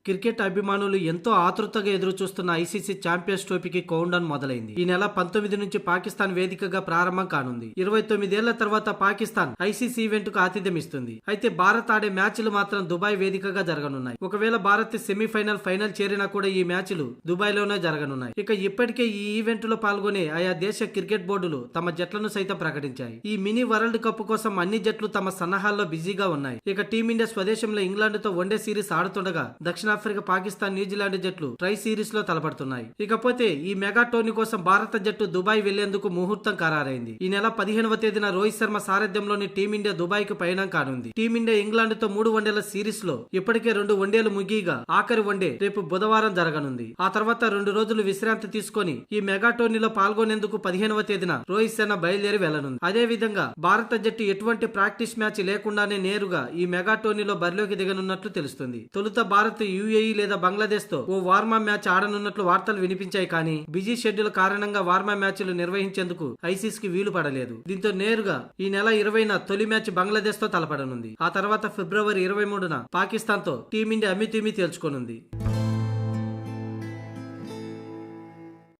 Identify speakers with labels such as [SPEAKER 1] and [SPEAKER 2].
[SPEAKER 1] Cricket అభిమానులు ఎంతో ఆతృతగా ఎదురు చూస్తున్న ఐసీసీ ఛాంపియన్స్ ట్రోఫీకి కౌంట్ డౌన్ మొదలైంది. ఈ నెల 19 నుంచి పాకిస్తాన్ వేదికగా ప్రారంభం కానుంది. 29 ఏళ్ల తర్వాత పాకిస్తాన్ ఐసీసీ ఈవెంట్ కు ఆతిథ్యం ఇస్తుంది. అయితే భారత్ ఆడే మ్యాచ్లు మాత్రం దుబాయ్ వేదికగా జరగనున్నాయి. ఒకవేళ భారత్ సెమీఫైనల్ ఫైనల్ చేరినా కూడా ఈ మ్యాచ్లు దుబాయ్ లోనే జరగనున్నాయి. ఇక ఇప్పటికే ఈ ఈవెంట్ లో పాల్గొనే ఆయా దేశ క్రికెట్ బోర్డులు తమ జట్లను సైతం ప్రకటించాయి. ఈ మినీ వరల్డ్ కప్ కోసం అన్ని జట్లు తమ సన్నాహాల్లో బిజీగా ఉన్నాయి. ఇక టీమిండియా స్వదేశంలో ఇంగ్లాండ్ తో వన్డే సిరీస్ ఆడుతుండగా దక్షిణాఫ్రికా, పాకిస్తాన్, న్యూజిలాండ్ జట్లు ట్రై సిరీస్ లో తలపడుతున్నాయి. ఇకపోతే ఈ మెగా టోర్నీ కోసం భారత జట్టు దుబాయ్ వెళ్లేందుకు ముహూర్తం ఖరారైంది. ఈ నెల 15వ తేదీన రోహిత్ శర్మ సారథ్యంలోని టీమిండియా దుబాయ్ కు పయనం కానుంది. టీమిండియా ఇంగ్లాండ్ తో 3 వన్డేల సిరీస్ లో ఇప్పటికే 2 వన్డేలు ముగియగా ఆఖరి వన్డే రేపు బుధవారం జరగనుంది. ఆ తర్వాత 2 రోజులు విశ్రాంతి తీసుకొని ఈ మెగా టోర్నీలో పాల్గొనేందుకు 15వ తేదీన రోహిత్ శర్మ బయలుదేరి వెళ్లనుంది. అదే విధంగా భారత జట్టు ఎటువంటి ప్రాక్టీస్ మ్యాచ్ లేకుండానే నేరుగా ఈ మెగా టోర్నీలో బరిలోకి దిగనున్నట్లు తెలుస్తుంది. తొలుత భారత్ యుఏఈ లేదా బంగ్లాదేశ్ తో ఓ వార్మా మ్యాచ్ ఆడనున్నట్లు వార్తలు వినిపించాయి. కానీ బిజీ షెడ్యూల్ కారణంగా వార్మా మ్యాచ్లు నిర్వహించేందుకు ఐసీసీకి వీలు పడలేదు. దీంతో నేరుగా ఈ నెల 20న తొలి మ్యాచ్ బంగ్లాదేశ్ తో తలపడనుంది. ఆ తర్వాత ఫిబ్రవరి 23న పాకిస్తాన్ తో టీమిండియా అమితుమి తేల్చుకోనుంది.